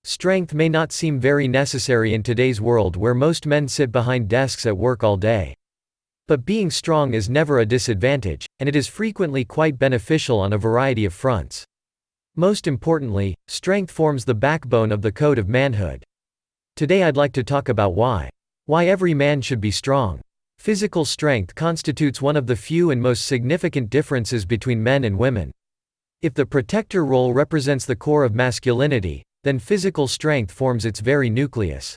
Strength may not seem very necessary in today's world where most men sit behind desks at work all day. But being strong is never a disadvantage, and it is frequently quite beneficial on a variety of fronts. Most importantly, strength forms the backbone of the code of manhood. Today I'd like to talk about why every man should be strong. Physical strength constitutes one of the few and most significant differences between men and women. If the protector role represents the core of masculinity, then physical strength forms its very nucleus.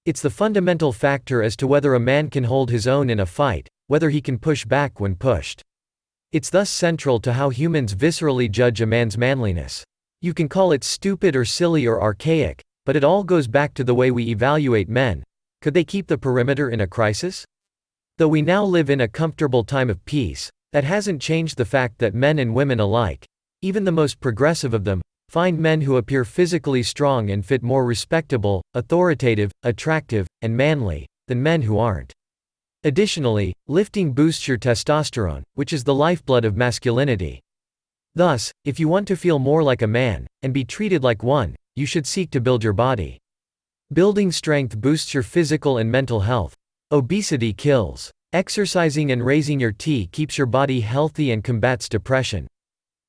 It's the fundamental factor as to whether a man can hold his own in a fight, whether he can push back when pushed. It's thus central to how humans viscerally judge a man's manliness. You can call it stupid or silly or archaic, but it all goes back to the way we evaluate men. Could they keep the perimeter in a crisis? Though we now live in a comfortable time of peace, that hasn't changed the fact that men and women alike, even the most progressive of them, find men who appear physically strong and fit more respectable, authoritative, attractive, and manly than men who aren't. Additionally, lifting boosts your testosterone, which is the lifeblood of masculinity. Thus, if you want to feel more like a man, and be treated like one, you should seek to build your body. Building strength boosts your physical and mental health. Obesity kills. Exercising and raising your T keeps your body healthy and combats depression.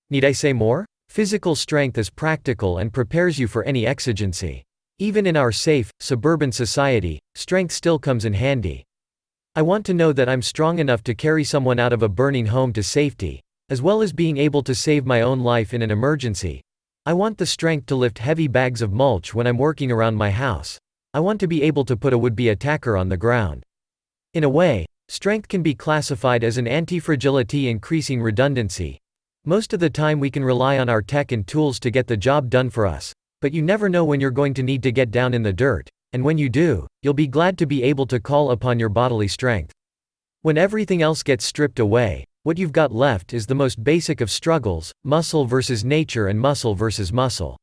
Need I say more? Physical strength is practical and prepares you for any exigency. Even in our safe, suburban society, strength still comes in handy. I want to know that I'm strong enough to carry someone out of a burning home to safety, as well as being able to save my own life in an emergency. I want the strength to lift heavy bags of mulch when I'm working around my house. I want to be able to put a would-be attacker on the ground. In a way, strength can be classified as an anti-fragility increasing redundancy. Most of the time we can rely on our tech and tools to get the job done for us, but you never know when you're going to need to get down in the dirt. And when you do, you'll be glad to be able to call upon your bodily strength. When everything else gets stripped away, what you've got left is the most basic of struggles: muscle versus nature and muscle versus muscle.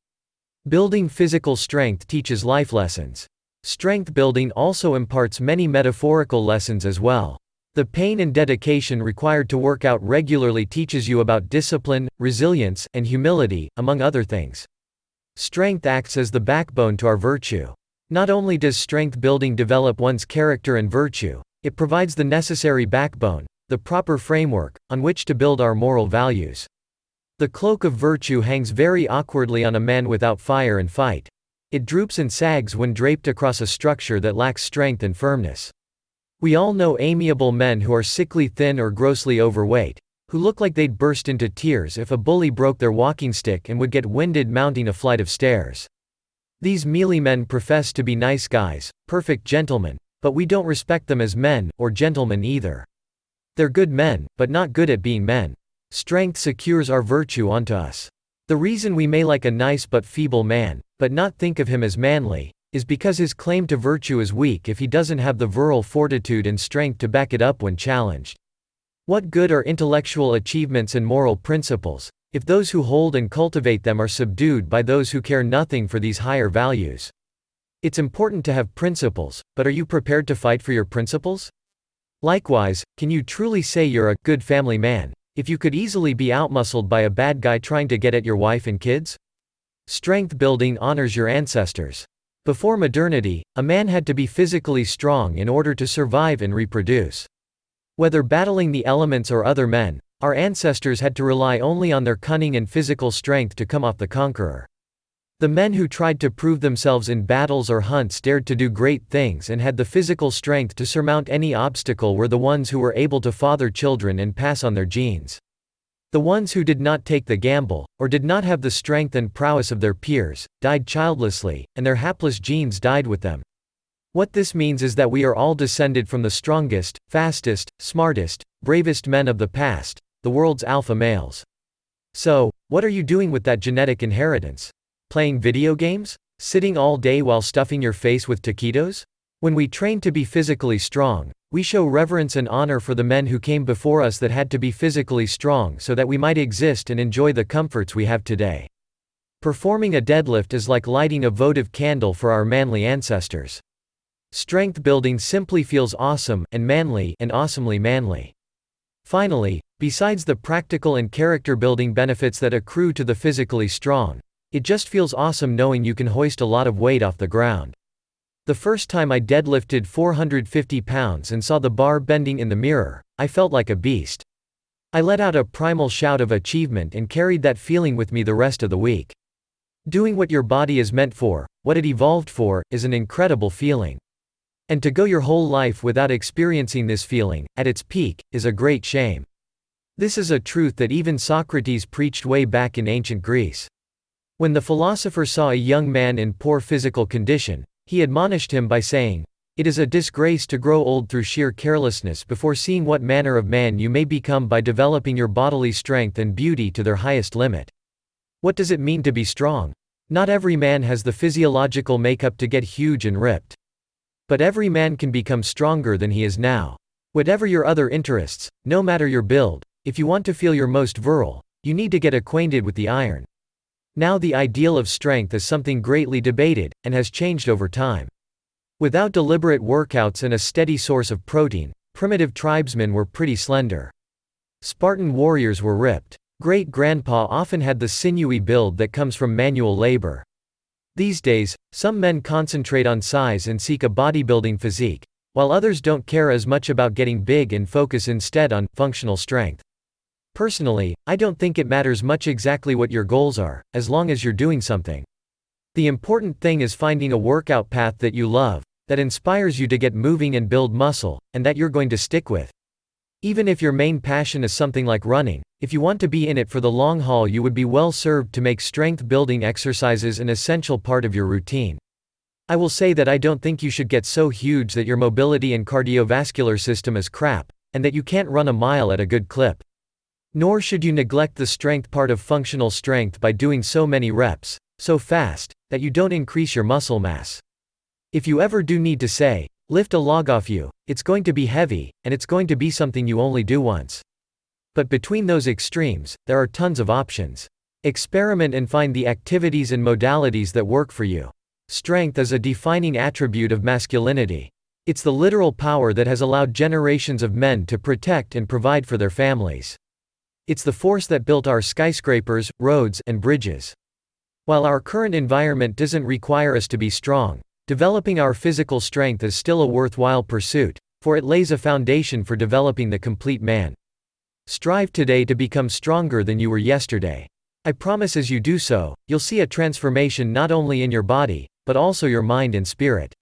Building physical strength teaches life lessons. Strength building also imparts many metaphorical lessons as well. The pain and dedication required to work out regularly teaches you about discipline, resilience, and humility, among other things. Strength acts as the backbone to our virtue. Not only does strength building develop one's character and virtue, it provides the necessary backbone, the proper framework, on which to build our moral values. The cloak of virtue hangs very awkwardly on a man without fire and fight. It droops and sags when draped across a structure that lacks strength and firmness. We all know amiable men who are sickly thin or grossly overweight, who look like they'd burst into tears if a bully broke their walking stick and would get winded mounting a flight of stairs. These mealy men profess to be nice guys, perfect gentlemen, but we don't respect them as men, or gentlemen either. They're good men, but not good at being men. Strength secures our virtue onto us. The reason we may like a nice but feeble man, but not think of him as manly, is because his claim to virtue is weak if he doesn't have the virile fortitude and strength to back it up when challenged. What good are intellectual achievements and moral principles, if those who hold and cultivate them are subdued by those who care nothing for these higher values? It's important to have principles, but are you prepared to fight for your principles? Likewise, can you truly say you're a good family man, if you could easily be outmuscled by a bad guy trying to get at your wife and kids? Strength building honors your ancestors. Before modernity, a man had to be physically strong in order to survive and reproduce. Whether battling the elements or other men, our ancestors had to rely only on their cunning and physical strength to come off the conqueror. The men who tried to prove themselves in battles or hunts dared to do great things and had the physical strength to surmount any obstacle were the ones who were able to father children and pass on their genes. The ones who did not take the gamble, or did not have the strength and prowess of their peers, died childlessly, and their hapless genes died with them. What this means is that we are all descended from the strongest, fastest, smartest, bravest men of the past, the world's alpha males. So, what are you doing with that genetic inheritance? Playing video games? Sitting all day while stuffing your face with taquitos? When we train to be physically strong, we show reverence and honor for the men who came before us that had to be physically strong so that we might exist and enjoy the comforts we have today. Performing a deadlift is like lighting a votive candle for our manly ancestors. Strength building simply feels awesome and manly and awesomely manly. Finally, besides the practical and character building benefits that accrue to the physically strong, It just feels awesome knowing you can hoist a lot of weight off the ground. The first time I deadlifted 450 pounds and saw the bar bending in the mirror, I felt like a beast. I let out a primal shout of achievement and carried that feeling with me the rest of the week. Doing what your body is meant for, what it evolved for, is an incredible feeling. And to go your whole life without experiencing this feeling, at its peak, is a great shame. This is a truth that even Socrates preached way back in ancient Greece. When the philosopher saw a young man in poor physical condition, he admonished him by saying, "It is a disgrace to grow old through sheer carelessness before seeing what manner of man you may become by developing your bodily strength and beauty to their highest limit." What does it mean to be strong? Not every man has the physiological makeup to get huge and ripped. But every man can become stronger than he is now. Whatever your other interests, no matter your build, if you want to feel your most virile, you need to get acquainted with the iron. Now the ideal of strength is something greatly debated, and has changed over time. Without deliberate workouts and a steady source of protein, primitive tribesmen were pretty slender. Spartan warriors were ripped. Great-grandpa often had the sinewy build that comes from manual labor. These days, some men concentrate on size and seek a bodybuilding physique, while others don't care as much about getting big and focus instead on functional strength. Personally, I don't think it matters much exactly what your goals are, as long as you're doing something. The important thing is finding a workout path that you love, that inspires you to get moving and build muscle, and that you're going to stick with. Even if your main passion is something like running, if you want to be in it for the long haul, you would be well served to make strength-building exercises an essential part of your routine. I will say that I don't think you should get so huge that your mobility and cardiovascular system is crap, and that you can't run a mile at a good clip. Nor should you neglect the strength part of functional strength by doing so many reps, so fast, that you don't increase your muscle mass. If you ever do need to say, lift a log off you, it's going to be heavy, and it's going to be something you only do once. But between those extremes, there are tons of options. Experiment and find the activities and modalities that work for you. Strength is a defining attribute of masculinity. It's the literal power that has allowed generations of men to protect and provide for their families. It's the force that built our skyscrapers, roads, and bridges. While our current environment doesn't require us to be strong, developing our physical strength is still a worthwhile pursuit, for it lays a foundation for developing the complete man. Strive today to become stronger than you were yesterday. I promise as you do so, you'll see a transformation not only in your body, but also your mind and spirit.